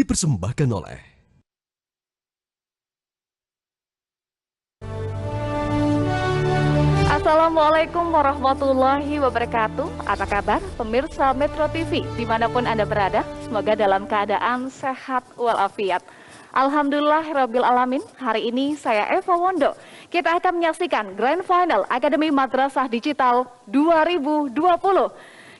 dipersembahkan oleh Assalamualaikum warahmatullahi wabarakatuh. Apa kabar pemirsa Metro TV dimanapun Anda berada? Semoga dalam keadaan sehat walafiat. Alhamdulillahirabbil alamin. Hari ini saya Eva Wondo. Kita akan menyaksikan Grand Final Akademi Madrasah Digital 2020,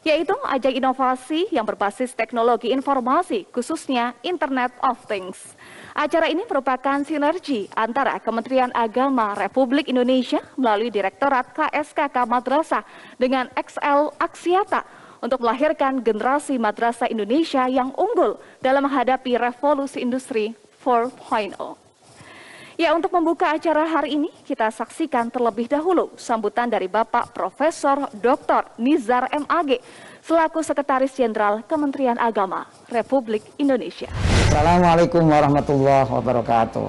yaitu ajang inovasi yang berbasis teknologi informasi, khususnya Internet of Things. Acara ini merupakan sinergi antara Kementerian Agama Republik Indonesia melalui Direktorat KSKK Madrasah dengan XL Axiata untuk melahirkan generasi madrasah Indonesia yang unggul dalam menghadapi revolusi industri 4.0. Ya, untuk membuka acara hari ini, kita saksikan terlebih dahulu sambutan dari Bapak Profesor Dr. Nizar MAG, selaku Sekretaris Jenderal Kementerian Agama Republik Indonesia. Assalamualaikum warahmatullahi wabarakatuh.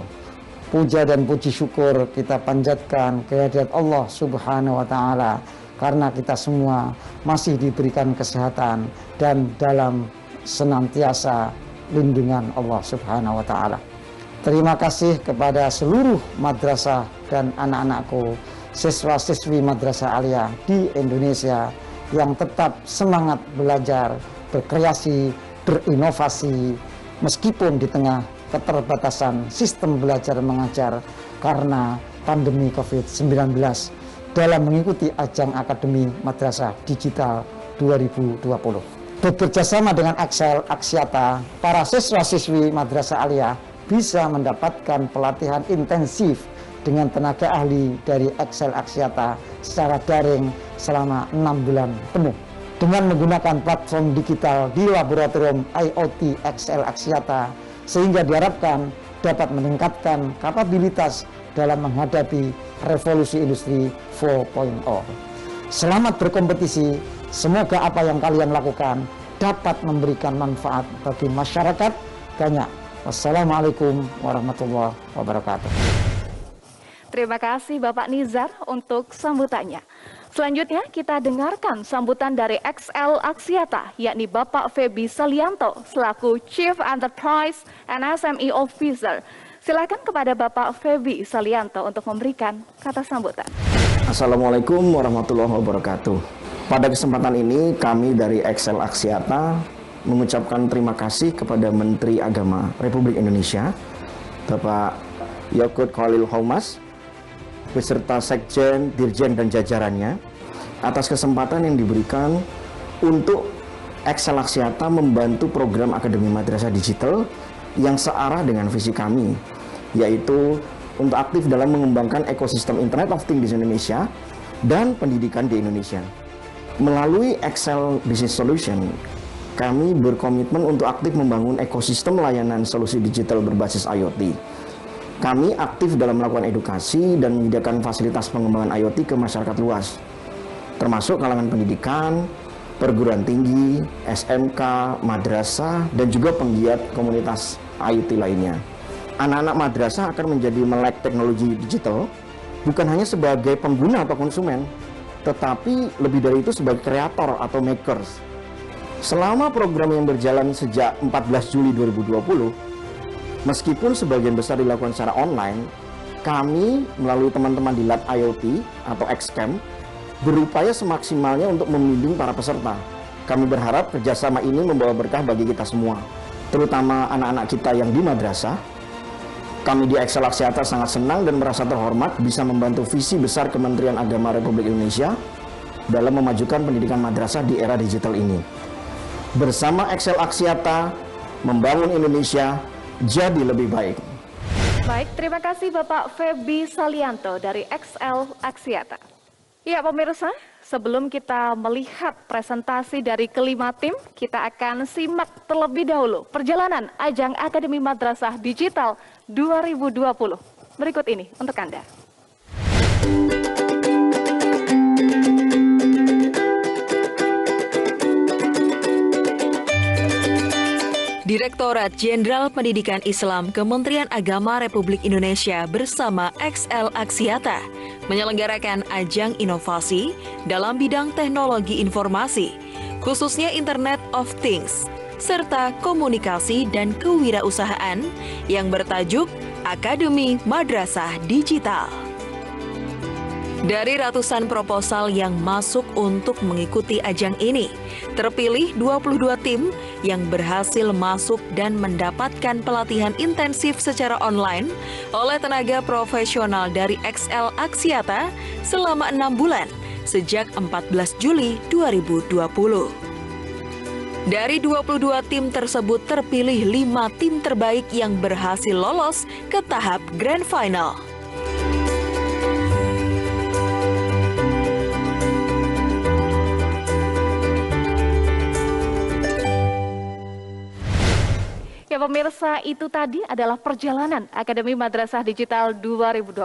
Puja dan puji syukur kita panjatkan kehadirat Allah Subhanahu wa Ta'ala, karena kita semua masih diberikan kesehatan dan dalam senantiasa lindungan Allah Subhanahu wa Ta'ala. Terima kasih kepada seluruh madrasah dan anak-anakku, siswa-siswi Madrasah Aliyah di Indonesia yang tetap semangat belajar, berkreasi, berinovasi, meskipun di tengah keterbatasan sistem belajar mengajar karena pandemi COVID-19 dalam mengikuti ajang Akademi Madrasah Digital 2020. Bekerjasama dengan XL Axiata, para siswa-siswi Madrasah Aliyah bisa mendapatkan pelatihan intensif dengan tenaga ahli dari XL Axiata secara daring selama 6 bulan penuh. Dengan menggunakan platform digital di laboratorium IoT XL Axiata, sehingga diharapkan dapat meningkatkan kapabilitas dalam menghadapi revolusi industri 4.0. Selamat berkompetisi, semoga apa yang kalian lakukan dapat memberikan manfaat bagi masyarakat banyak. Wassalamualaikum warahmatullahi wabarakatuh. Terima kasih Bapak Nizar untuk sambutannya. Selanjutnya kita dengarkan sambutan dari XL Axiata, yakni Bapak Feby Salianto selaku Chief Enterprise and SME Officer. Silakan kepada Bapak Feby Salianto untuk memberikan kata sambutan. Assalamualaikum warahmatullahi wabarakatuh. Pada kesempatan ini kami dari XL Axiata mengucapkan terima kasih kepada Menteri Agama Republik Indonesia, Bapak Yakut Khalil Homas, beserta Sekjen, Dirjen, dan jajarannya atas kesempatan yang diberikan untuk XL Axiata membantu program Akademi Madrasah Digital yang searah dengan visi kami, yaitu untuk aktif dalam mengembangkan ekosistem Internet of Things di Indonesia dan pendidikan di Indonesia. Melalui XL Business Solution, kami berkomitmen untuk aktif membangun ekosistem layanan solusi digital berbasis IoT. Kami aktif dalam melakukan edukasi dan menyediakan fasilitas pengembangan IoT ke masyarakat luas, termasuk kalangan pendidikan, perguruan tinggi, SMK, madrasah, dan juga penggiat komunitas IoT lainnya. Anak-anak madrasah akan menjadi melek teknologi digital, bukan hanya sebagai pengguna atau konsumen, tetapi lebih dari itu sebagai kreator atau makers. Selama program yang berjalan sejak 14 Juli 2020, meskipun sebagian besar dilakukan secara online, kami melalui teman-teman di Lab IoT atau XCamp berupaya semaksimalnya untuk membimbing para peserta. Kami berharap kerjasama ini membawa berkah bagi kita semua, terutama anak-anak kita yang di madrasah. Kami di XL Axiata sangat senang dan merasa terhormat bisa membantu visi besar Kementerian Agama Republik Indonesia dalam memajukan pendidikan madrasah di era digital ini. Bersama XL Axiata, membangun Indonesia jadi lebih baik. Baik, terima kasih Bapak Feby Salianto dari XL Axiata. Ya pemirsa, sebelum kita melihat presentasi dari kelima tim, kita akan simak terlebih dahulu perjalanan ajang Akademi Madrasah Digital 2020. Berikut ini untuk Anda. Direktorat Jenderal Pendidikan Islam Kementerian Agama Republik Indonesia bersama XL Axiata menyelenggarakan ajang inovasi dalam bidang teknologi informasi, khususnya Internet of Things, serta komunikasi dan kewirausahaan yang bertajuk Akademi Madrasah Digital. Dari ratusan proposal yang masuk untuk mengikuti ajang ini, terpilih 22 tim yang berhasil masuk dan mendapatkan pelatihan intensif secara online oleh tenaga profesional dari XL Axiata selama 6 bulan sejak 14 Juli 2020. Dari 22 tim tersebut terpilih 5 tim terbaik yang berhasil lolos ke tahap Grand Final. Ya pemirsa, itu tadi adalah perjalanan Akademi Madrasah Digital 2020.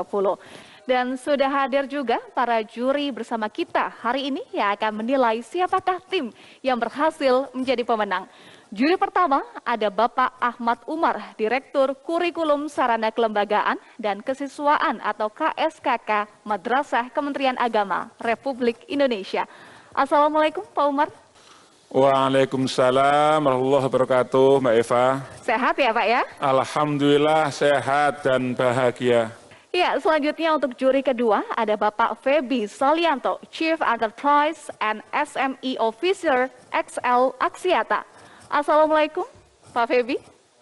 Dan sudah hadir juga para juri bersama kita hari ini yang akan menilai siapakah tim yang berhasil menjadi pemenang. Juri pertama ada Bapak Ahmad Umar, Direktur Kurikulum Sarana Kelembagaan dan Kesiswaan atau KSKK Madrasah Kementerian Agama Republik Indonesia. Assalamualaikum Pak Umar. Waalaikumsalam warahmatullahi wabarakatuh, Mbak Eva. Sehat ya Pak ya? Alhamdulillah sehat dan bahagia. Ya, selanjutnya untuk juri kedua ada Bapak Feby Solianto, Chief Enterprise and SME Officer XL Axiata. Assalamualaikum Pak Feby.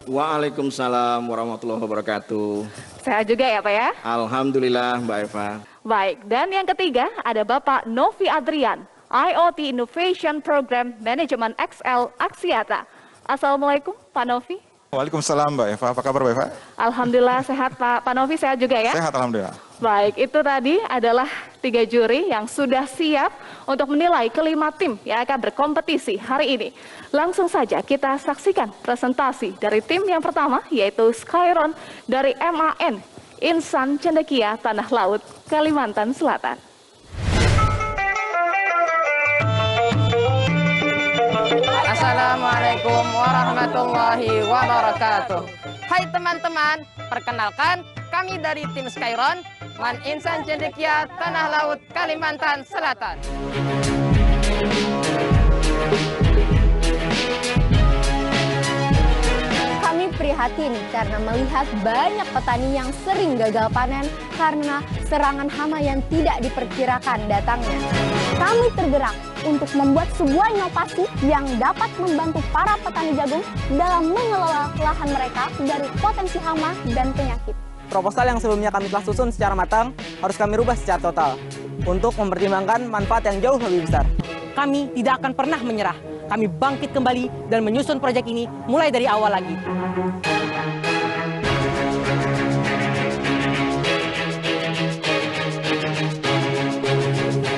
Waalaikumsalam warahmatullahi wabarakatuh. Sehat juga ya Pak ya? Alhamdulillah Mbak Eva. Baik, dan yang ketiga ada Bapak Novi Adrian, IoT Innovation Program Management XL Axiata. Assalamualaikum Pak Novi. Waalaikumsalam Mbak Eva, apa kabar Mbak Eva? Alhamdulillah sehat Pak Novi, sehat juga ya? Sehat Alhamdulillah. Baik, itu tadi adalah 3 juri yang sudah siap untuk menilai kelima tim yang akan berkompetisi hari ini. Langsung saja kita saksikan presentasi dari tim yang pertama yaitu Skyron dari MAN Insan Cendekia Tanah Laut, Kalimantan Selatan. Assalamualaikum warahmatullahi wabarakatuh. Hai teman-teman, perkenalkan kami dari tim Skyron, Man Insan Cendekia Tanah Laut, Kalimantan Selatan. Kami prihatin karena melihat banyak petani yang sering gagal panen karena serangan hama yang tidak diperkirakan datangnya. Kami tergerak untuk membuat sebuah inovasi yang dapat membantu para petani jagung dalam mengelola lahan mereka dari potensi hama dan penyakit. Proposal yang sebelumnya kami telah susun secara matang harus kami rubah secara total untuk mempertimbangkan manfaat yang jauh lebih besar. Kami tidak akan pernah menyerah. Kami bangkit kembali dan menyusun proyek ini mulai dari awal lagi.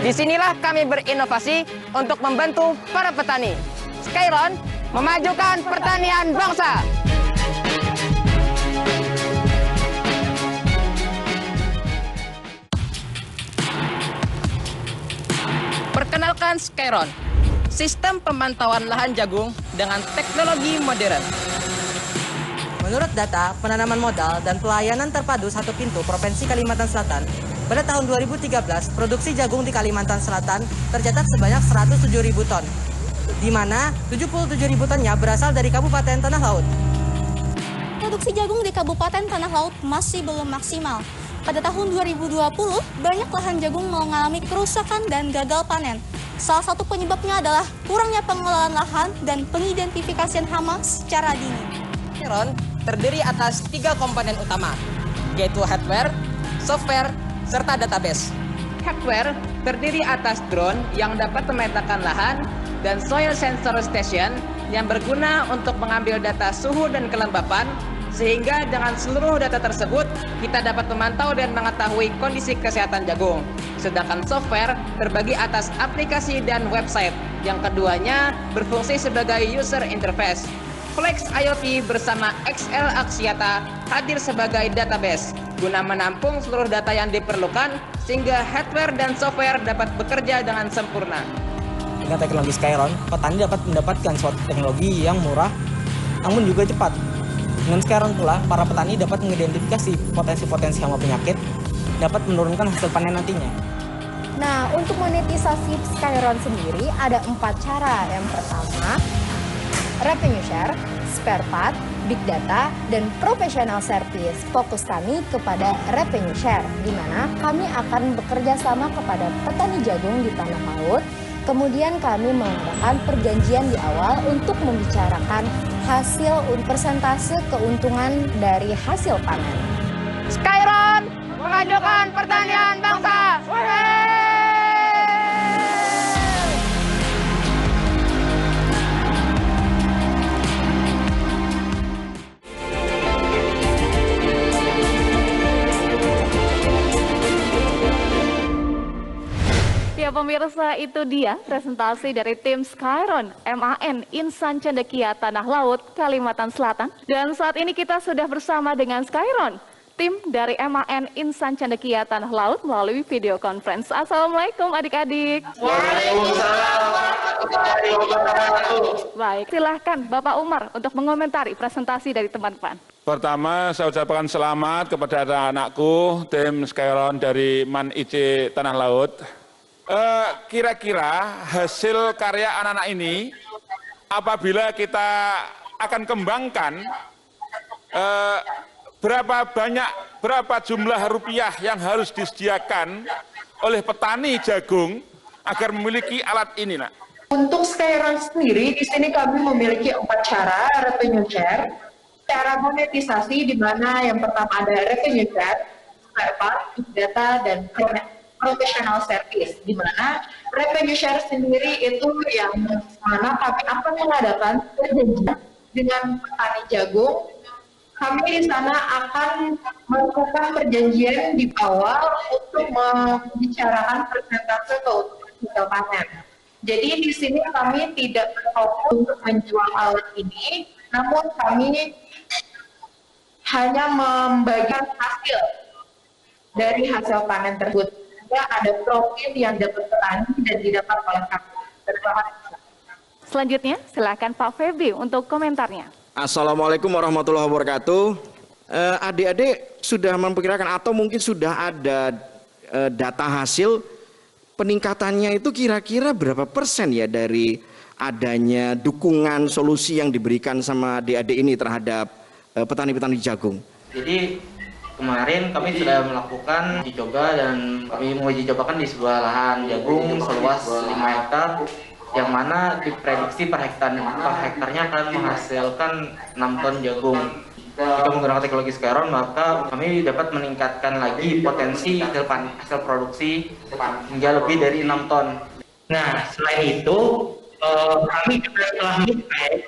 Disinilah kami berinovasi untuk membantu para petani. Skyron memajukan pertanian bangsa. Perkenalkan Skyron, sistem pemantauan lahan jagung dengan teknologi modern. Menurut data penanaman modal dan pelayanan terpadu satu pintu Provinsi Kalimantan Selatan, pada tahun 2013, produksi jagung di Kalimantan Selatan tercatat sebanyak 107.000 ton, di mana 77.000 tonnya berasal dari Kabupaten Tanah Laut. Produksi jagung di Kabupaten Tanah Laut masih belum maksimal. Pada tahun 2020, banyak lahan jagung mengalami kerusakan dan gagal panen. Salah satu penyebabnya adalah kurangnya pengelolaan lahan dan pengidentifikasian hama secara dini. Skyron terdiri atas 3 komponen utama, yaitu hardware, software, serta database. Hardware terdiri atas drone yang dapat memetakan lahan dan soil sensor station yang berguna untuk mengambil data suhu dan kelembapan, sehingga dengan seluruh data tersebut kita dapat memantau dan mengetahui kondisi kesehatan jagung. Sedangkan software terbagi atas aplikasi dan website, yang keduanya berfungsi sebagai user interface. Flex IoT bersama XL Axiata hadir sebagai database guna menampung seluruh data yang diperlukan sehingga hardware dan software dapat bekerja dengan sempurna. Dengan teknologi Skyron, petani dapat mendapatkan suatu teknologi yang murah namun juga cepat. Dengan Skyron pula, para petani dapat mengidentifikasi potensi-potensi hama penyakit, dapat menurunkan hasil panen nantinya. Nah, untuk monetisasi Skyron sendiri ada 4 cara. Yang pertama, revenue share, spare part, big data, dan professional service. Fokus kami kepada revenue share, di mana kami akan bekerja sama kepada petani jagung di tanah laut. Kemudian kami mengadakan perjanjian di awal untuk membicarakan hasil persentase keuntungan dari hasil panen. Skyron memajukan pertanian bangsa. Ya pemirsa, itu dia presentasi dari tim Skyron MAN Insan Cendekia Tanah Laut Kalimantan Selatan. Dan saat ini kita sudah bersama dengan Skyron, tim dari MAN Insan Cendekia Tanah Laut melalui video conference. Assalamualaikum adik-adik. Waalaikumsalam warahmatullahi wabarakatuh. Baik, silahkan Bapak Umar untuk mengomentari presentasi dari teman-teman. Pertama, saya ucapkan selamat kepada anak-anakku, tim Skyron dari MAN IC Tanah Laut. Kira-kira hasil karya anak-anak ini, apabila kita akan kembangkan, berapa jumlah rupiah yang harus disediakan oleh petani jagung agar memiliki alat ini, Nak? Untuk Skyron sendiri, di sini kami memiliki 4 cara revenue share. Cara monetisasi di mana yang pertama ada revenue share, spare part, big data, dan professional service, di mana revenue share sendiri itu yang mana kami akan mengadakan perjanjian dengan petani jagung. Kami di sana akan melakukan perjanjian di awal untuk membicarakan persentase keuntungan hasil panen. Jadi di sini kami tidak berfokus untuk menjual alat ini, namun kami hanya membagikan hasil dari hasil panen tersebut. Ada profit yang dapat petani dan didapat oleh kami. Terima kasih. Selanjutnya, silakan Pak Feby untuk komentarnya. Assalamualaikum warahmatullahi wabarakatuh. Adik-adik sudah memperkirakan atau mungkin sudah ada data hasil peningkatannya itu kira-kira berapa persen ya dari adanya dukungan solusi yang diberikan sama adik-adik ini terhadap petani-petani jagung? Jadi kemarin kami sudah melakukan uji coba dan kami menguji cobakan di sebuah lahan jagung seluas 5 hektar yang mana diprediksi per hektarnya akan menghasilkan 6 ton jagung. Jika menggunakan teknologi Skyron, maka kami dapat meningkatkan lagi potensi hasil produksi hingga lebih dari 6 ton. Nah, selain itu, kami juga telah mengklaim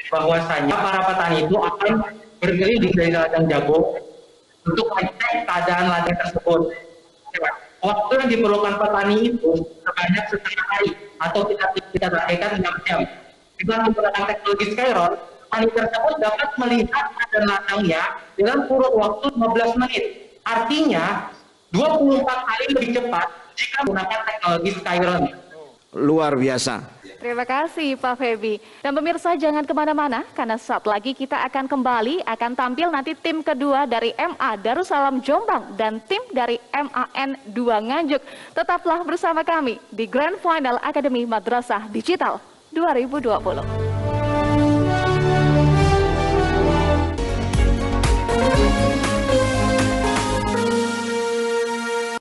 bahwasanya para petani itu akan berkeliling dari ladang jagung untuk mengecek keadaan ladang tersebut. Waktu yang diperlukan petani itu sebanyak setengah hari atau kita targetkan 6 jam. Dengan menggunakan teknologi Skyron, petani tersebut dapat melihat keadaan ladangnya dalam kurun waktu 15 menit. Artinya 24 kali lebih cepat jika menggunakan teknologi Skyron. Luar biasa. Terima kasih Pak Feby. Dan pemirsa jangan kemana-mana karena saat lagi kita akan kembali akan tampil nanti tim kedua dari MA Darussalam Jombang dan tim dari MAN 2 Nganjuk. Tetaplah bersama kami di Grand Final Akademi Madrasah Digital 2020.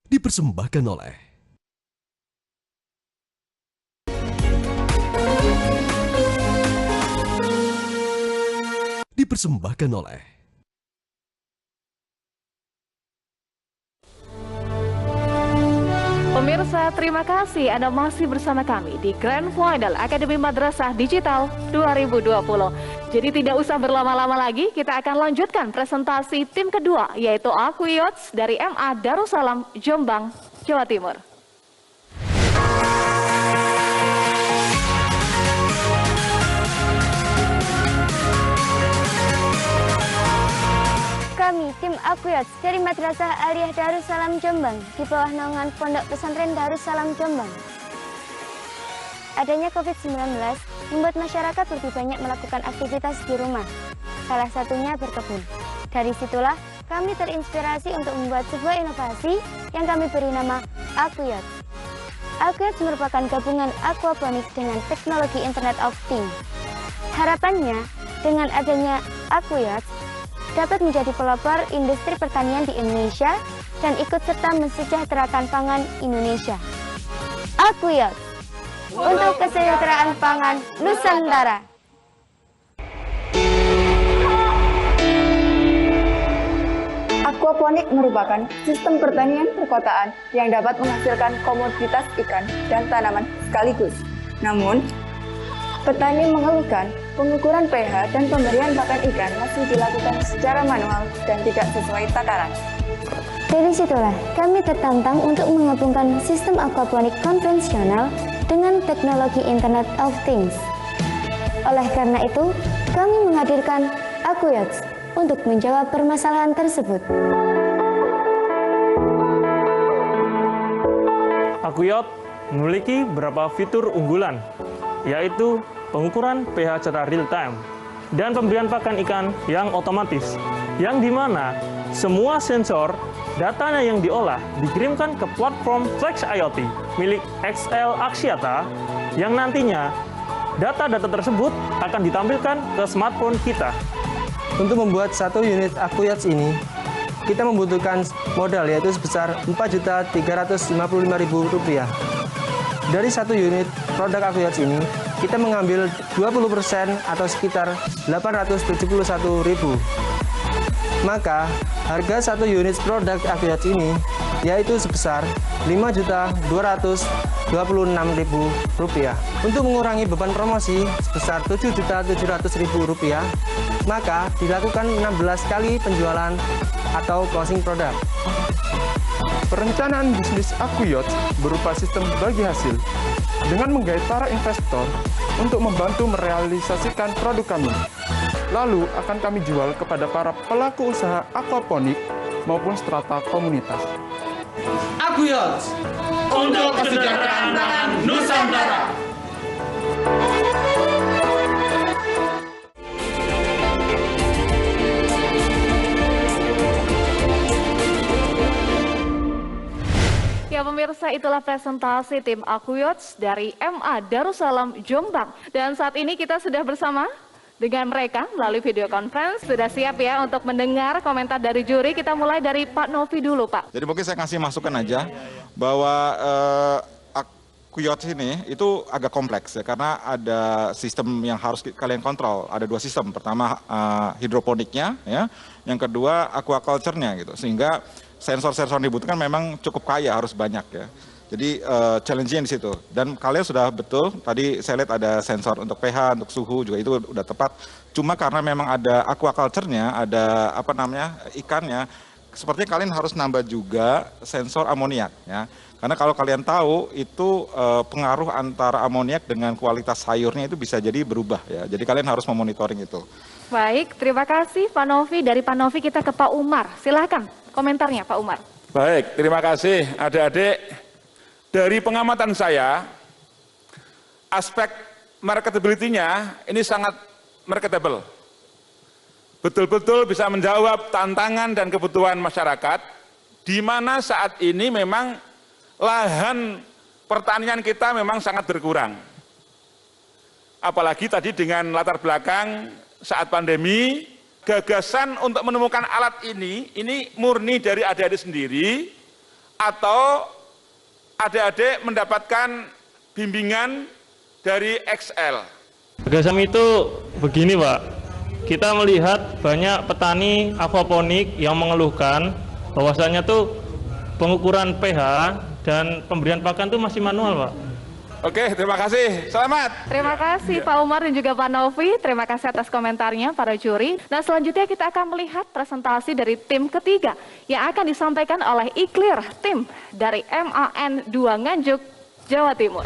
Dipersembahkan oleh Pemirsa, terima kasih Anda masih bersama kami di Grand Final Akademi Madrasah Digital 2020. Jadi tidak usah berlama-lama lagi, kita akan lanjutkan presentasi tim kedua, yaitu Aquiots dari MA Darussalam Jombang, Jawa Timur. Kami, tim Aquiots dari Madrasah Aliyah Darussalam Jombang di bawah naungan Pondok Pesantren Darussalam Jombang. Adanya COVID-19 membuat masyarakat lebih banyak melakukan aktivitas di rumah, salah satunya berkebun. Dari situlah kami terinspirasi untuk membuat sebuah inovasi yang kami beri nama Aquiots. Aquiots merupakan gabungan aquaponik dengan teknologi Internet of Things. Harapannya, dengan adanya Aquayacht, dapat menjadi pelopor industri pertanian di Indonesia dan ikut serta mensejahterakan pangan Indonesia. Aquayacht, untuk kesejahteraan pangan Nusantara. Aquaponik merupakan sistem pertanian perkotaan yang dapat menghasilkan komoditas ikan dan tanaman sekaligus. Namun, petani mengeluhkan pengukuran pH dan pemberian pakan ikan masih dilakukan secara manual dan tidak sesuai takaran. Dari situlah kami tertantang untuk menggabungkan sistem aquaponik konvensional dengan teknologi Internet of Things. Oleh karena itu, kami menghadirkan Aquayacht untuk menjawab permasalahan tersebut. Aquayacht memiliki beberapa fitur unggulan, yaitu pengukuran pH secara real time dan pemberian pakan ikan yang otomatis, yang dimana semua sensor datanya yang diolah dikirimkan ke platform Flex IoT milik XL Axiata, yang nantinya data-data tersebut akan ditampilkan ke smartphone kita. Untuk membuat satu unit Aquayacht ini, kita membutuhkan modal yaitu sebesar Rp4.355.000. Dari satu unit produk Aquayacht ini, kita mengambil 20% atau sekitar Rp871.000. Maka, harga satu unit produk Aquayacht ini yaitu sebesar Rp5.226.000. Untuk mengurangi beban promosi sebesar Rp7.700.000, maka dilakukan 16 kali penjualan atau closing produk. Perencanaan bisnis Aquayacht berupa sistem bagi hasil dengan menggait para investor untuk membantu merealisasikan produk kami. Lalu akan kami jual kepada para pelaku usaha aquaponik maupun strata komunitas. Aquayacht untuk kesejahteraan pangan Nusantara. Ya pemirsa, itulah presentasi tim Aquayacht dari MA Darussalam Jombang. Dan saat ini kita sudah bersama dengan mereka melalui video conference. Sudah siap ya untuk mendengar komentar dari juri. Kita mulai dari Pak Novi dulu, Pak. Jadi mungkin saya kasih masukan aja bahwa Aquayacht ini itu agak kompleks ya, karena ada sistem yang harus kalian kontrol. Ada dua sistem. Pertama hidroponiknya, ya. Yang kedua aquaculture-nya gitu. Sehingga sensor-sensor yang dibutuhkan memang cukup kaya, harus banyak ya. Jadi challenge-nya di situ. Dan kalian sudah betul, tadi saya lihat ada sensor untuk pH, untuk suhu juga itu udah tepat. Cuma karena memang ada aquaculture-nya, ada apa namanya ikannya, sepertinya kalian harus nambah juga sensor amoniak ya. Karena kalau kalian tahu itu pengaruh antara amoniak dengan kualitas sayurnya itu bisa jadi berubah ya. Jadi kalian harus memonitoring itu. Baik, terima kasih Pak Novi. Dari Pak Novi kita ke Pak Umar. Silahkan komentarnya Pak Umar. Baik, terima kasih adik-adik. Dari pengamatan saya, aspek marketability-nya ini sangat marketable. Betul-betul bisa menjawab tantangan dan kebutuhan masyarakat, di mana saat ini memang lahan pertanian kita memang sangat berkurang. Apalagi tadi dengan latar belakang saat pandemi, gagasan untuk menemukan alat ini murni dari adik-adik sendiri, atau adik-adik mendapatkan bimbingan dari XL. Gagasan itu begini Pak, kita melihat banyak petani aquaponik yang mengeluhkan bahwasanya tuh pengukuran pH dan pemberian pakan tuh masih manual Pak. Oke, terima kasih. Selamat. Terima kasih Pak Umar dan juga Pak Novi. Terima kasih atas komentarnya para juri. Nah selanjutnya kita akan melihat presentasi dari tim ketiga yang akan disampaikan oleh Iclear, tim dari MAN 2 Nganjuk, Jawa Timur.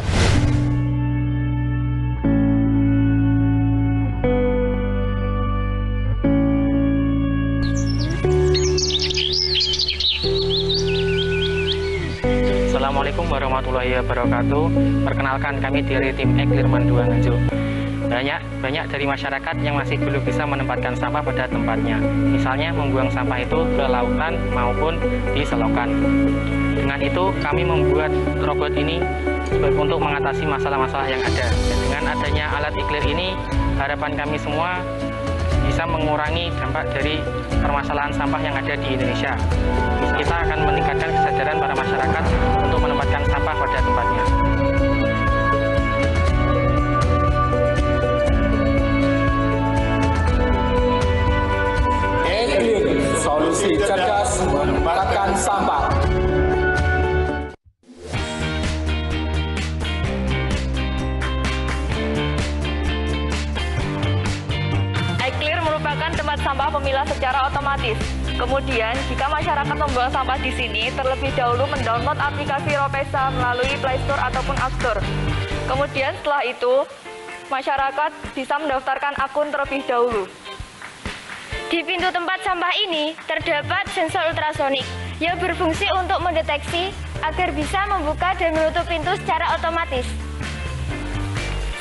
Assalamualaikum warahmatullahi wabarakatuh. Perkenalkan, kami dari tim Iclear MAN 2 Nganjuk. Banyak dari masyarakat yang masih belum bisa menempatkan sampah pada tempatnya. Misalnya membuang sampah itu ke lautan maupun di selokan. Dengan itu kami membuat robot ini untuk mengatasi masalah-masalah yang ada. Dengan adanya alat Iclear ini, harapan kami semua bisa mengurangi dampak dari permasalahan sampah yang ada di Indonesia. Kita akan meningkatkan kesadaran para masyarakat untuk menempatkan sampah pada tempatnya. Solusi cerdas menempatkan sampah. iClear merupakan tempat sampah pemilah secara otomatis. Kemudian, jika masyarakat membuang sampah di sini, terlebih dahulu mendownload aplikasi Ropesa melalui Play Store ataupun App Store. Kemudian setelah itu, masyarakat bisa mendaftarkan akun terlebih dahulu. Di pintu tempat sampah ini terdapat sensor ultrasonik yang berfungsi untuk mendeteksi agar bisa membuka dan menutup pintu secara otomatis.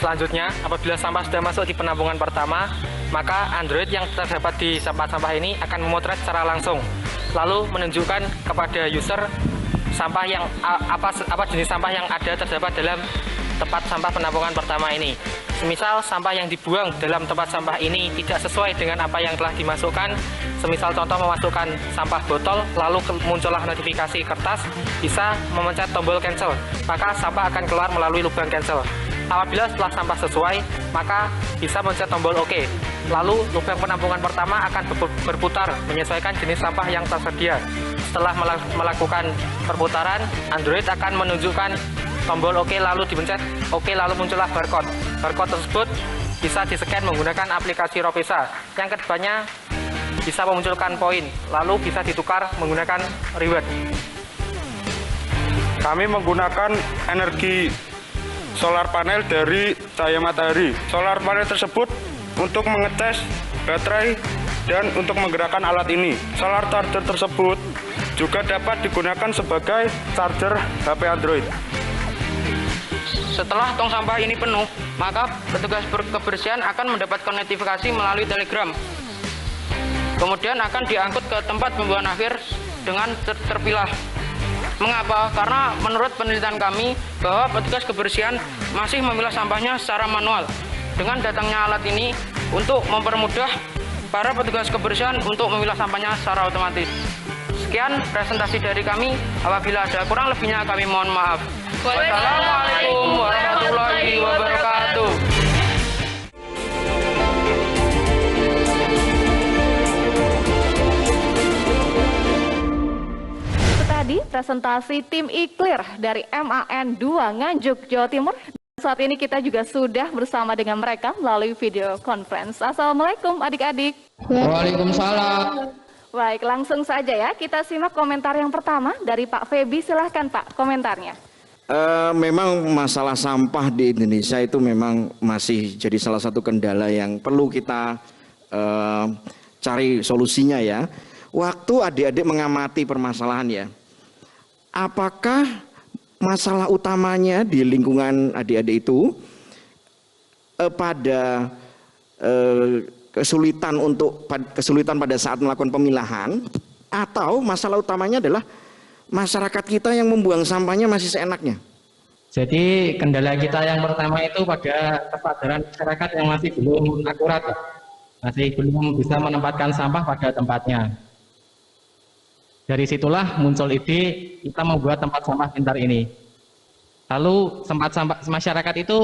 Selanjutnya, apabila sampah sudah masuk di penampungan pertama, maka Android yang terdapat di tempat sampah ini akan memotret secara langsung, lalu menunjukkan kepada user sampah yang apa jenis sampah yang ada terdapat dalam tempat sampah penampungan pertama ini. Semisal sampah yang dibuang dalam tempat sampah ini tidak sesuai dengan apa yang telah dimasukkan, semisal contoh memasukkan sampah botol, lalu muncullah notifikasi kertas, bisa memencet tombol cancel, maka sampah akan keluar melalui lubang cancel. Apabila setelah sampah sesuai, maka bisa mencet tombol OK. Lalu lubang penampungan pertama akan berputar menyesuaikan jenis sampah yang tersedia. Setelah melakukan perputaran, Android akan menunjukkan tombol OK lalu dipencet OK lalu muncullah barcode. Barcode tersebut bisa di-scan menggunakan aplikasi Ropesa. Yang kedepannya bisa memunculkan poin, lalu bisa ditukar menggunakan reward. Kami menggunakan energi solar panel dari cahaya matahari. Solar panel tersebut untuk mengecas baterai dan untuk menggerakkan alat ini. Solar charger tersebut juga dapat digunakan sebagai charger HP Android. Setelah tong sampah ini penuh, maka petugas kebersihan akan mendapatkan notifikasi melalui Telegram. Kemudian akan diangkut ke tempat pembuangan akhir dengan terpilah. Mengapa? Karena menurut penelitian kami bahwa petugas kebersihan masih memilah sampahnya secara manual. Dengan datangnya alat ini untuk mempermudah para petugas kebersihan untuk memilah sampahnya secara otomatis. Sekian presentasi dari kami. Apabila ada kurang lebihnya kami mohon maaf. Wassalamualaikum warahmatullahi wabarakatuh. Itu tadi presentasi tim iClear dari MAN 2 Nganjuk, Jawa Timur. Saat ini kita juga sudah bersama dengan mereka melalui video conference. Assalamualaikum adik-adik. Waalaikumsalam. Baik, langsung saja ya. Kita simak komentar yang pertama dari Pak Feby. Silahkan Pak, komentarnya. Memang masalah sampah di Indonesia itu memang masih jadi salah satu kendala yang perlu kita cari solusinya ya. Waktu adik-adik mengamati permasalahan ya, apakah masalah utamanya di lingkungan adik-adik itu pada kesulitan pada saat melakukan pemilahan, atau masalah utamanya adalah masyarakat kita yang membuang sampahnya masih seenaknya? Jadi kendala kita yang pertama itu pada kesadaran masyarakat yang masih belum akurat, masih belum bisa menempatkan sampah pada tempatnya. Dari situlah muncul ide kita membuat tempat sampah pintar ini. Lalu masyarakat itu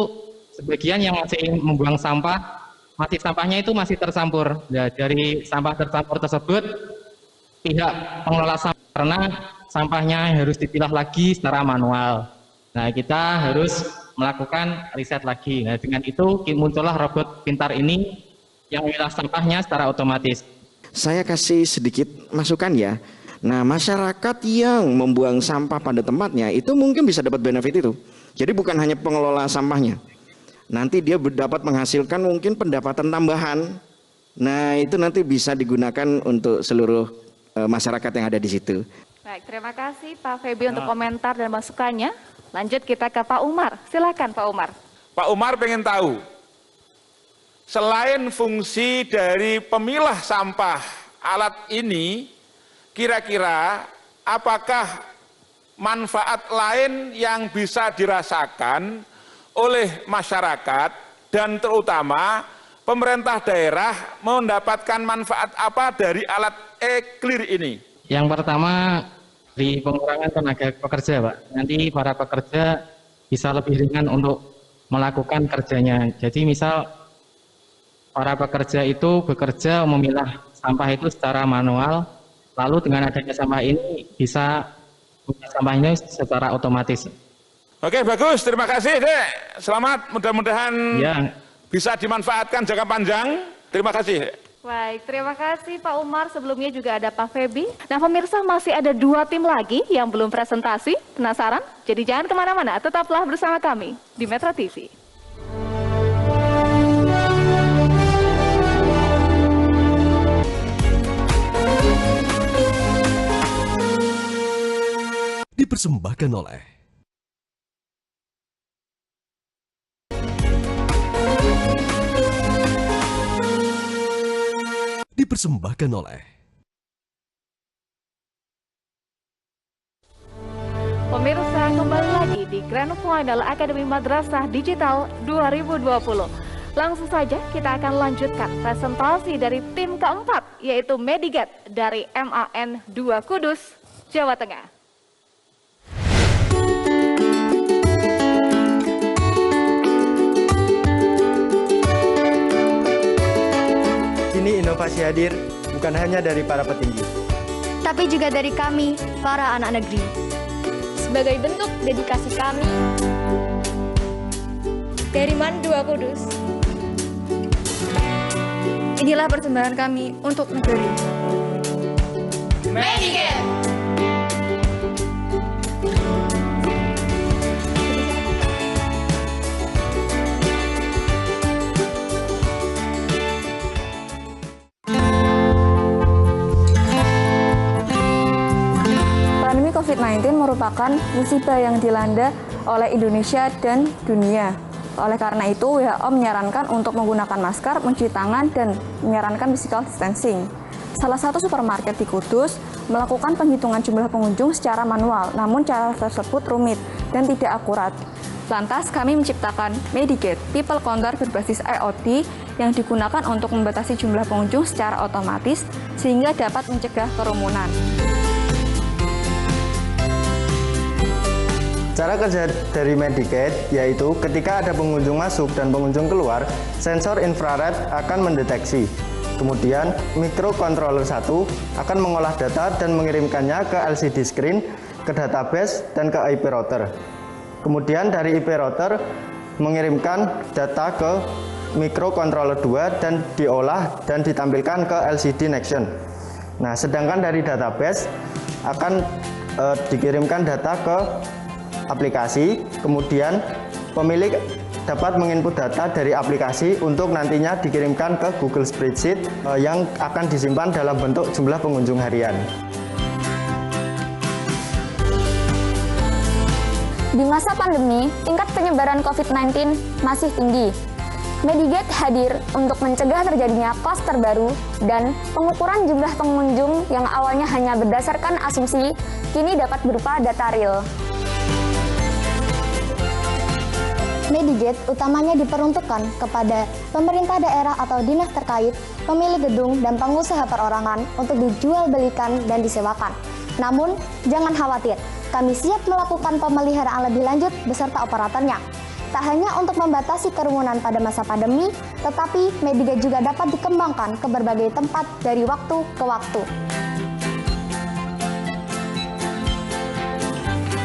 sebagian yang masih membuang sampah, sampahnya itu masih tercampur. Ya, dari sampah tercampur tersebut, pihak pengelola sampah karena sampahnya harus dipilah lagi secara manual. Nah, kita harus melakukan riset lagi. Nah, dengan itu muncullah robot pintar ini yang memilah sampahnya secara otomatis. Saya kasih sedikit masukan ya. Nah, masyarakat yang membuang sampah pada tempatnya itu mungkin bisa dapat benefit itu. Jadi bukan hanya pengelola sampahnya. Nanti dia dapat menghasilkan mungkin pendapatan tambahan. Nah, itu nanti bisa digunakan untuk seluruh masyarakat yang ada di situ. Baik, terima kasih Pak Feby untuk komentar dan masukannya. Lanjut kita ke Pak Umar. Silakan Pak Umar. Pak Umar pengen tahu, selain fungsi dari pemilah sampah alat ini, kira-kira apakah manfaat lain yang bisa dirasakan oleh masyarakat dan terutama pemerintah daerah mendapatkan manfaat apa dari alat e-clear ini? Yang pertama, di pengurangan tenaga pekerja, Pak. Nanti para pekerja bisa lebih ringan untuk melakukan kerjanya. Jadi misal para pekerja itu bekerja memilah sampah itu secara manual, lalu dengan adanya sampah ini bisa sampahnya secara otomatis. Oke, bagus, terima kasih Dek. Selamat, mudah-mudahan bisa dimanfaatkan jangka panjang. Terima kasih. Baik, terima kasih Pak Umar. Sebelumnya juga ada Pak Febi. Nah pemirsa, masih ada 2 tim lagi yang belum presentasi. Penasaran? Jadi jangan kemana-mana, tetaplah bersama kami di Metro TV. Dipersembahkan oleh Pemirsa, kembali lagi di Grand Final Akademi Madrasah Digital 2020. Langsung saja kita akan lanjutkan presentasi dari tim keempat, yaitu Mediget dari MAN 2 Kudus, Jawa Tengah. Kini inovasi hadir bukan hanya dari para petinggi, tapi juga dari kami, para anak negeri. Sebagai bentuk dedikasi kami dari MAN 2 Kudus, inilah persembahan kami untuk negeri. Mediget. COVID-19 merupakan musibah yang dilanda oleh Indonesia dan dunia. Oleh karena itu, WHO menyarankan untuk menggunakan masker, mencuci tangan, dan menyarankan physical distancing. Salah satu supermarket di Kudus melakukan penghitungan jumlah pengunjung secara manual, namun cara tersebut rumit dan tidak akurat. Lantas, kami menciptakan Mediget, people counter berbasis IoT yang digunakan untuk membatasi jumlah pengunjung secara otomatis sehingga dapat mencegah kerumunan. Cara kerja dari Mediget yaitu ketika ada pengunjung masuk dan pengunjung keluar, sensor infrared akan mendeteksi. Kemudian microcontroller 1 akan mengolah data dan mengirimkannya ke LCD screen, ke database, dan ke IP router. Kemudian dari IP router mengirimkan data ke microcontroller 2 dan diolah dan ditampilkan ke LCD Nexion. Nah, sedangkan dari database akan dikirimkan data ke aplikasi, kemudian pemilik dapat menginput data dari aplikasi untuk nantinya dikirimkan ke Google Spreadsheet yang akan disimpan dalam bentuk jumlah pengunjung harian. Di masa pandemi, tingkat penyebaran COVID-19 masih tinggi. Mediget hadir untuk mencegah terjadinya klaster baru dan pengukuran jumlah pengunjung yang awalnya hanya berdasarkan asumsi, kini dapat berupa data real. Mediget utamanya diperuntukkan kepada pemerintah daerah atau dinas terkait, pemilik gedung, dan pengusaha perorangan untuk dijual belikan dan disewakan. Namun, jangan khawatir, kami siap melakukan pemeliharaan lebih lanjut beserta operatornya. Tak hanya untuk membatasi kerumunan pada masa pandemi, tetapi Mediget juga dapat dikembangkan ke berbagai tempat dari waktu ke waktu.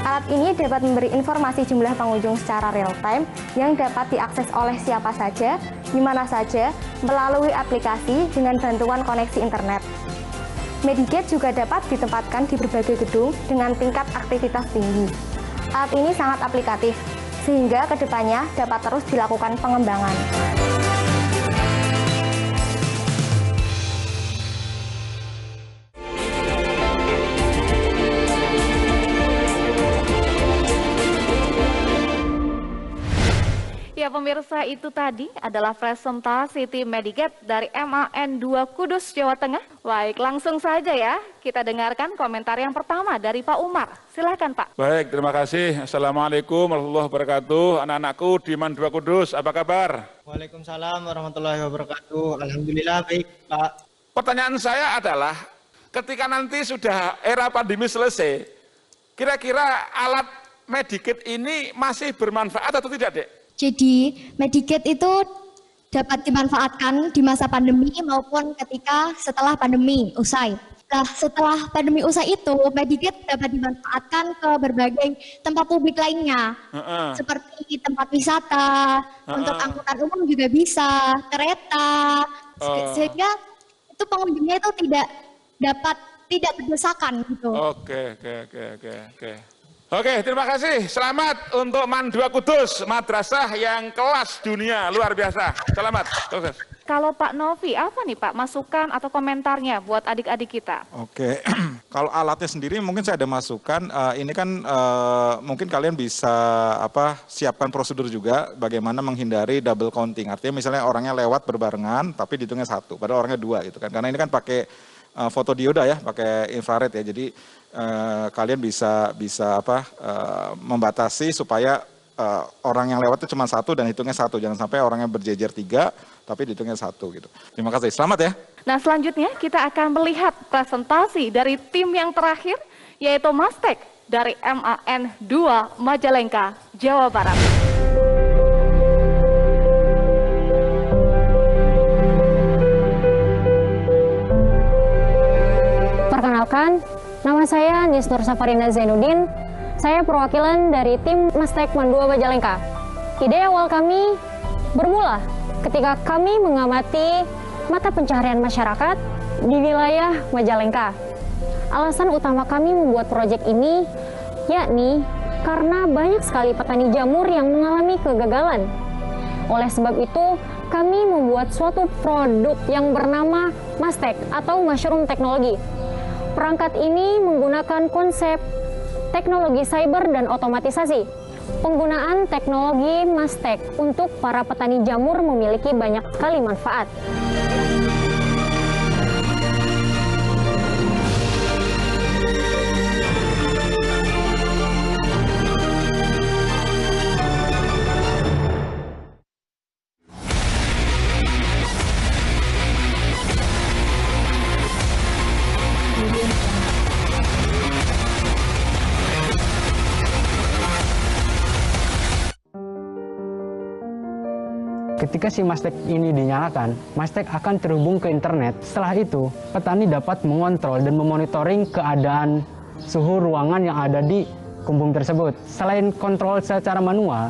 Alat ini dapat memberi informasi jumlah pengunjung secara real-time yang dapat diakses oleh siapa saja, di mana saja, melalui aplikasi dengan bantuan koneksi internet. Mediget juga dapat ditempatkan di berbagai gedung dengan tingkat aktivitas tinggi. Alat ini sangat aplikatif, sehingga kedepannya dapat terus dilakukan pengembangan. Ya pemirsa, itu tadi adalah presentasi tim Mediget dari MAN 2 Kudus, Jawa Tengah. Baik, langsung saja ya kita dengarkan komentar yang pertama dari Pak Umar. Silakan Pak. Baik, terima kasih. Assalamualaikum warahmatullahi wabarakatuh. Anak-anakku di MAN 2 Kudus, apa kabar? Waalaikumsalam warahmatullahi wabarakatuh. Alhamdulillah baik Pak. Pertanyaan saya adalah, ketika nanti sudah era pandemi selesai, kira-kira alat Mediget ini masih bermanfaat atau tidak, Dek? Jadi, Mediget itu dapat dimanfaatkan di masa pandemi maupun ketika setelah pandemi usai. Nah, setelah pandemi usai itu, Mediget dapat dimanfaatkan ke berbagai tempat publik lainnya, seperti tempat wisata, untuk angkutan umum juga bisa, kereta, sehingga itu pengunjungnya itu tidak berdesakan gitu. Oke, terima kasih. Selamat untuk MAN 2 Kudus, madrasah yang kelas dunia, luar biasa. Selamat. Kalau Pak Novi, apa nih Pak masukan atau komentarnya buat adik-adik kita? Oke, kalau alatnya sendiri mungkin saya ada masukan. Ini kan mungkin kalian bisa siapkan prosedur juga bagaimana menghindari double counting. Artinya misalnya orangnya lewat berbarengan, tapi dihitungnya 1, padahal orangnya 2 gitu kan. Karena ini kan pakai fotodioda ya, pakai infrared ya. Jadi kalian bisa membatasi supaya orang yang lewat itu cuma 1 dan hitungnya 1. Jangan sampai orangnya berjejer 3 tapi dihitungnya 1 gitu. Terima kasih. Selamat ya. Nah, selanjutnya kita akan melihat presentasi dari tim yang terakhir, yaitu Mastek dari MAN 2 Majalengka, Jawa Barat. Perkenalkan, nama saya Nisnur Safarina Zainuddin. Saya perwakilan dari tim Mastek MAN 2 Majalengka. Ide awal kami bermula ketika kami mengamati mata pencaharian masyarakat di wilayah Majalengka. Alasan utama kami membuat proyek ini yakni karena banyak sekali petani jamur yang mengalami kegagalan. Oleh sebab itu, kami membuat suatu produk yang bernama Mastek atau Mushroom Technology. Perangkat ini menggunakan konsep teknologi cyber dan otomatisasi. Penggunaan teknologi Mastek untuk para petani jamur memiliki banyak sekali manfaat. Ketika si Mastek ini dinyalakan, Mastek akan terhubung ke internet. Setelah itu, petani dapat mengontrol dan memonitoring keadaan suhu ruangan yang ada di kumbung tersebut. Selain kontrol secara manual,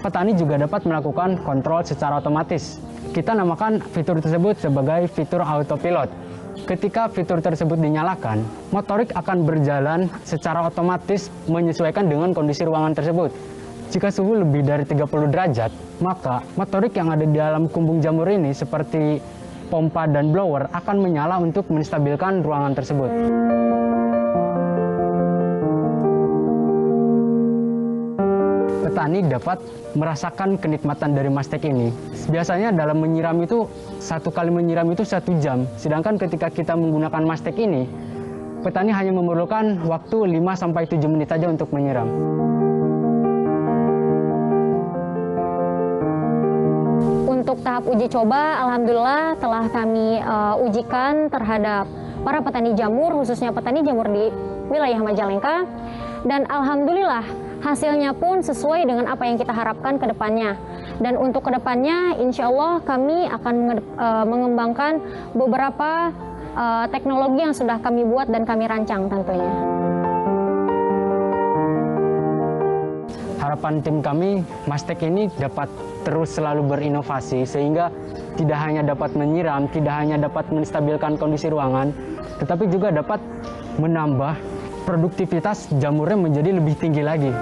petani juga dapat melakukan kontrol secara otomatis. Kita namakan fitur tersebut sebagai fitur autopilot. Ketika fitur tersebut dinyalakan, motorik akan berjalan secara otomatis menyesuaikan dengan kondisi ruangan tersebut. Jika suhu lebih dari 30 derajat, maka motorik yang ada di dalam kumbung jamur ini seperti pompa dan blower akan menyala untuk menstabilkan ruangan tersebut. Petani dapat merasakan kenikmatan dari Mastek ini. Biasanya dalam menyiram itu, 1 kali menyiram itu 1 jam. Sedangkan ketika kita menggunakan Mastek ini, petani hanya memerlukan waktu 5-7 menit saja untuk menyiram. Untuk tahap uji coba, alhamdulillah telah kami ujikan terhadap para petani jamur, khususnya petani jamur di wilayah Majalengka. Dan alhamdulillah hasilnya pun sesuai dengan apa yang kita harapkan ke depannya. Dan untuk ke depannya, insya Allah kami akan mengembangkan beberapa teknologi yang sudah kami buat dan kami rancang tentunya. Harapan tim kami, Mastek ini dapat terus selalu berinovasi sehingga tidak hanya dapat menyiram, tidak hanya dapat menstabilkan kondisi ruangan, tetapi juga dapat menambah produktivitas jamurnya menjadi lebih tinggi lagi.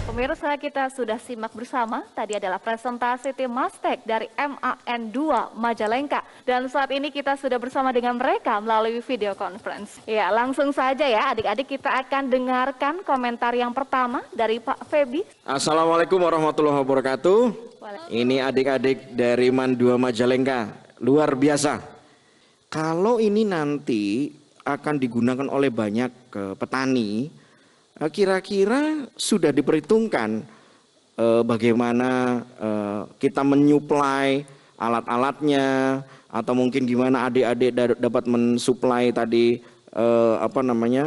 Pemirsa, pemirsa, kita sudah simak bersama, tadi adalah presentasi tim Mastek dari MAN 2 Majalengka. Dan saat ini kita sudah bersama dengan mereka melalui video conference. Ya, langsung saja ya adik-adik, kita akan dengarkan komentar yang pertama dari Pak Febi. Assalamualaikum warahmatullahi wabarakatuh. Ini adik-adik dari MAN 2 Majalengka, luar biasa. Kalau ini nanti akan digunakan oleh banyak petani, kira-kira sudah diperhitungkan bagaimana kita menyuplai alat-alatnya, atau mungkin gimana adik-adik dapat mensuplai tadi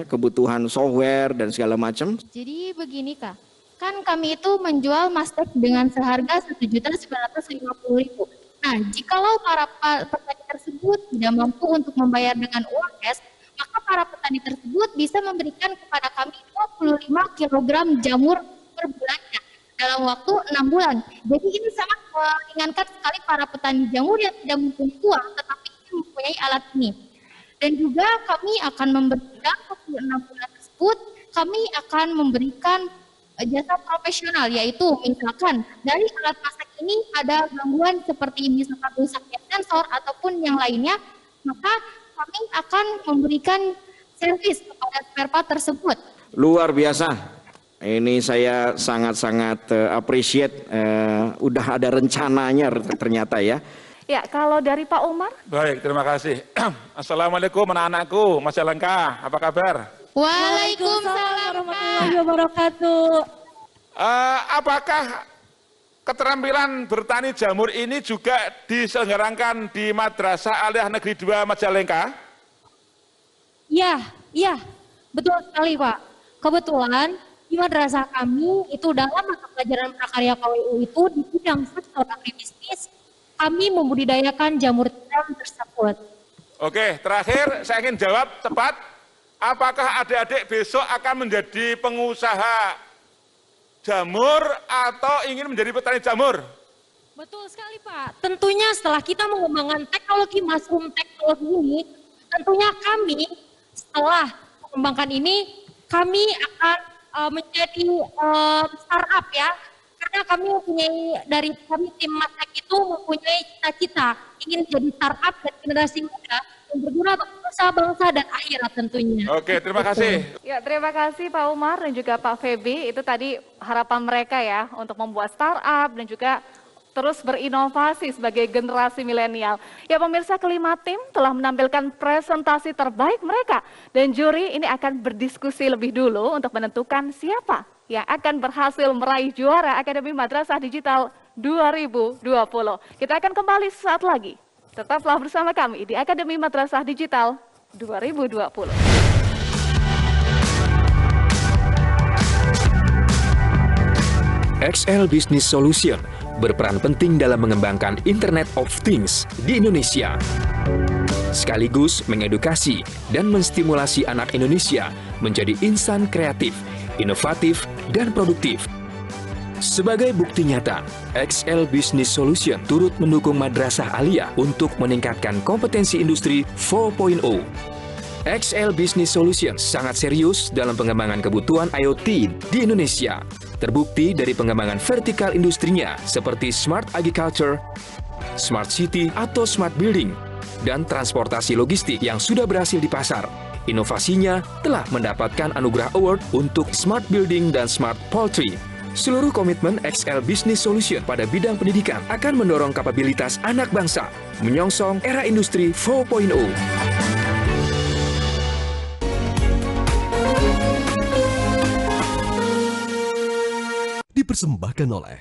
kebutuhan software dan segala macam. Jadi begini Kak, kan kami itu menjual Mastek dengan seharga Rp1.950.000. Nah, jikalau para petani tersebut tidak mampu untuk membayar dengan uang cash, maka para petani tersebut bisa memberikan kepada kami 25 kg jamur per bulannya dalam waktu 6 bulan. Jadi ini sangat meringankan sekali para petani jamur yang tidak mempunyai uang tetapi mempunyai alat ini. Dan juga kami akan memberikan 26 bulan tersebut, kami akan memberikan jasa profesional, yaitu misalkan dari alat masak ini ada gangguan seperti misalkan rusaknya sensor ataupun yang lainnya, maka kami akan memberikan servis kepada spare part tersebut. Luar biasa. Ini saya sangat-sangat appreciate, udah ada rencananya ternyata ya. Ya, kalau dari Pak Umar? Baik, terima kasih. Assalamualaikum anak-anakku, Majalengka, apa kabar? Waalaikumsalam warahmatullahi wabarakatuh. Apakah keterampilan bertani jamur ini juga diselenggarakan di Madrasah Aliyah Negeri 2 Majalengka? Iya, betul sekali Pak. Kebetulan di madrasah kami itu dalam mata pelajaran prakarya KWU itu di bidang sektor agribisnis, kami membudidayakan jamur tiram tersebut. Oke, terakhir saya ingin jawab cepat. Apakah adik-adik besok akan menjadi pengusaha jamur atau ingin menjadi petani jamur? Betul sekali Pak. Tentunya setelah kita mengembangkan teknologi mushroom teknologi ini, tentunya kami setelah mengembangkan ini, kami akan menjadi startup ya. Karena kami mempunyai, dari kami tim Mastek itu mempunyai cita-cita ingin jadi startup dan generasi muda yang berguna bagi bangsa dan akhirat tentunya. Oke, terima kasih. Ya, terima kasih Pak Umar dan juga Pak Febi. Itu tadi harapan mereka ya untuk membuat startup dan juga terus berinovasi sebagai generasi milenial. Ya pemirsa, kelima tim telah menampilkan presentasi terbaik mereka. Dan juri ini akan berdiskusi lebih dulu untuk menentukan siapa yang akan berhasil meraih juara Akademi Madrasah Digital 2020. Kita akan kembali sesaat lagi. Tetaplah bersama kami di Akademi Madrasah Digital 2020. XL Business Solution berperan penting dalam mengembangkan Internet of Things di Indonesia, sekaligus mengedukasi dan menstimulasi anak Indonesia menjadi insan kreatif, inovatif, dan produktif. Sebagai bukti nyata, XL Business Solution turut mendukung Madrasah Aliyah untuk meningkatkan kompetensi industri 4.0. XL Business Solutions sangat serius dalam pengembangan kebutuhan IoT di Indonesia. Terbukti dari pengembangan vertikal industrinya seperti Smart Agriculture, Smart City atau Smart Building, dan transportasi logistik yang sudah berhasil di pasar. Inovasinya telah mendapatkan anugerah award untuk Smart Building dan Smart Poultry. Seluruh komitmen XL Business Solution pada bidang pendidikan akan mendorong kapabilitas anak bangsa, menyongsong era industri 4.0. Dipersembahkan oleh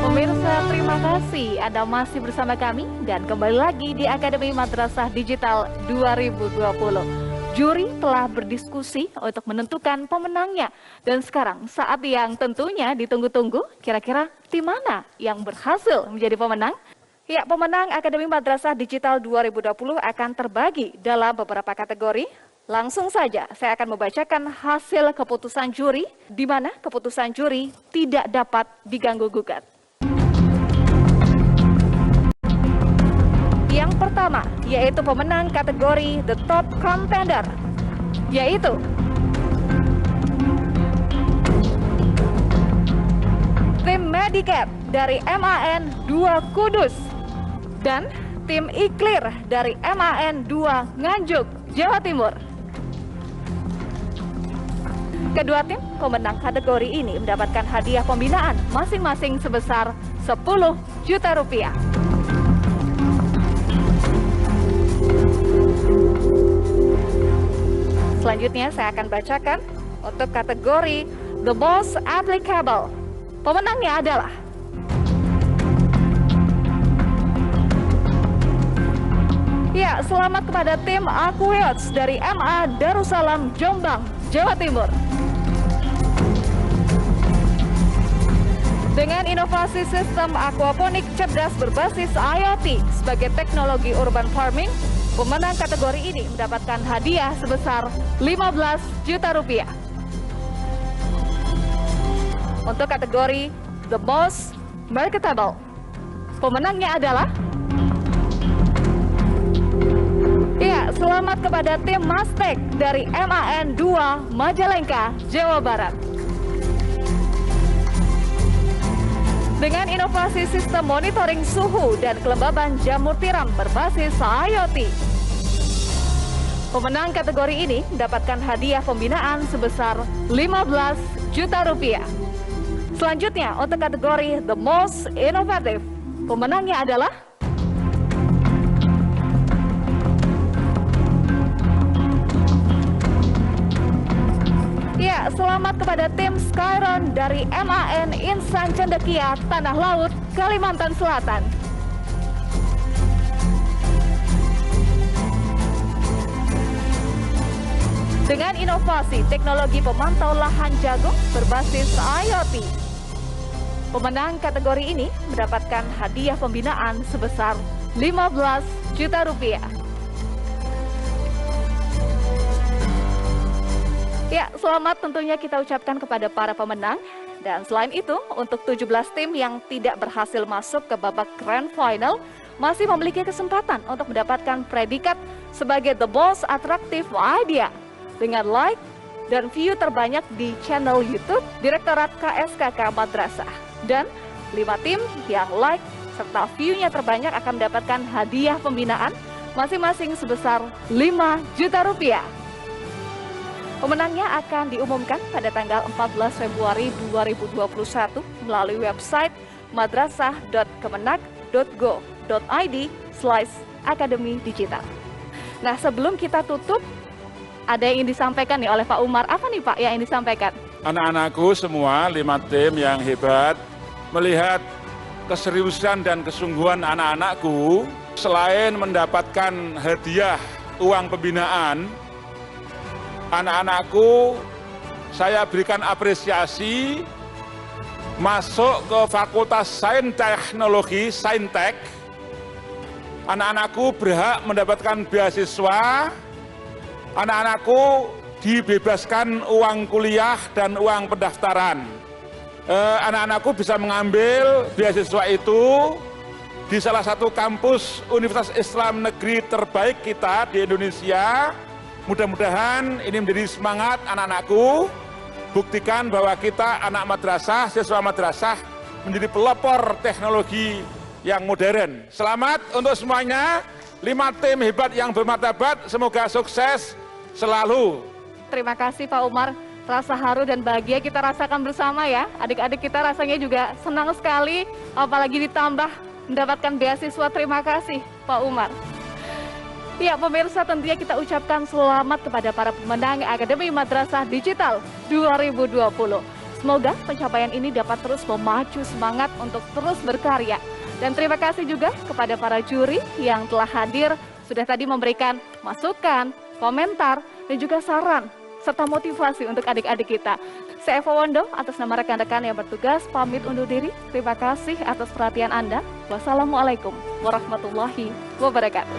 Pemirsa, terima kasih Anda masih bersama kami dan kembali lagi di Akademi Madrasah Digital 2020. Juri telah berdiskusi untuk menentukan pemenangnya. Dan sekarang saat yang tentunya ditunggu-tunggu, kira-kira tim mana yang berhasil menjadi pemenang? Ya, pemenang Akademi Madrasah Digital 2020 akan terbagi dalam beberapa kategori. Langsung saja saya akan membacakan hasil keputusan juri, di mana keputusan juri tidak dapat diganggu-gugat. Yang pertama, yaitu pemenang kategori The Top Contender, yaitu tim Medicat dari MAN 2 Kudus dan tim Iklir dari MAN 2 Nganjuk, Jawa Timur. Kedua tim pemenang kategori ini mendapatkan hadiah pembinaan masing-masing sebesar 10 juta rupiah. Selanjutnya saya akan bacakan untuk kategori The Most Applicable. Pemenangnya adalah ya, selamat kepada tim Aquiots dari MA Darussalam Jombang, Jawa Timur. Dengan inovasi sistem aquaponik cerdas berbasis IoT sebagai teknologi urban farming, pemenang kategori ini mendapatkan hadiah sebesar 15 juta rupiah. Untuk kategori The Most Marketable, pemenangnya adalah ya, selamat kepada tim Mastek dari MAN 2 Majalengka, Jawa Barat. Dengan inovasi sistem monitoring suhu dan kelembaban jamur tiram berbasis IoT, pemenang kategori ini mendapatkan hadiah pembinaan sebesar 15 juta rupiah. Selanjutnya untuk kategori The Most Innovative, pemenangnya adalah ya, selamat kepada tim Skyron dari MAN Insan Cendekia, Tanah Laut, Kalimantan Selatan. Dengan inovasi teknologi pemantau lahan jagung berbasis IoT, pemenang kategori ini mendapatkan hadiah pembinaan sebesar 15 juta rupiah. Ya, selamat tentunya kita ucapkan kepada para pemenang. Dan selain itu, untuk 17 tim yang tidak berhasil masuk ke babak Grand Final, masih memiliki kesempatan untuk mendapatkan predikat sebagai The Most Attractive Idea dengan like dan view terbanyak di channel YouTube Direktorat KSKK Madrasah. Dan 5 tim yang like serta view-nya terbanyak akan mendapatkan hadiah pembinaan masing-masing sebesar 5 juta rupiah. Pemenangnya akan diumumkan pada tanggal 14 Februari 2021 melalui website madrasah.kemenak.go.id/akademi digital. Nah, sebelum kita tutup, ada yang ingin disampaikan nih oleh Pak Umar. Apa nih Pak yang ingin disampaikan? Anak-anakku semua, 5 tim yang hebat, melihat keseriusan dan kesungguhan anak-anakku, selain mendapatkan hadiah uang pembinaan, anak-anakku saya berikan apresiasi masuk ke Fakultas Sains Teknologi, Saintek. Anak-anakku berhak mendapatkan beasiswa, anak-anakku dibebaskan uang kuliah dan uang pendaftaran. Anak-anakku bisa mengambil beasiswa itu di salah satu kampus Universitas Islam Negeri terbaik kita di Indonesia. Mudah-mudahan ini menjadi semangat anak-anakku, buktikan bahwa kita anak madrasah, siswa madrasah menjadi pelopor teknologi yang modern. Selamat untuk semuanya, 5 tim hebat yang bermartabat, semoga sukses selalu. Terima kasih Pak Umar, rasa haru dan bahagia kita rasakan bersama ya. Adik-adik kita rasanya juga senang sekali, apalagi ditambah mendapatkan beasiswa. Terima kasih Pak Umar. Ya, pemirsa, tentunya kita ucapkan selamat kepada para pemenang Akademi Madrasah Digital 2020. Semoga pencapaian ini dapat terus memacu semangat untuk terus berkarya. Dan terima kasih juga kepada para juri yang telah hadir, sudah tadi memberikan masukan, komentar, dan juga saran, serta motivasi untuk adik-adik kita. Saya Eva Wondo, atas nama rekan-rekan yang bertugas, pamit undur diri. Terima kasih atas perhatian Anda. Wassalamualaikum warahmatullahi wabarakatuh.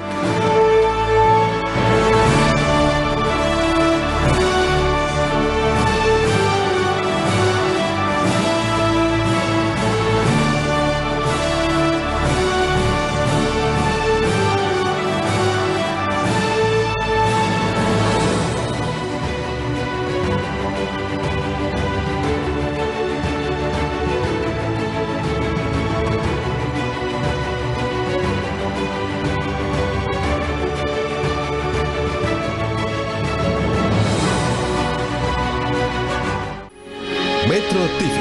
Metro TV.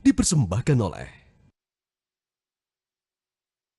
Dipersembahkan oleh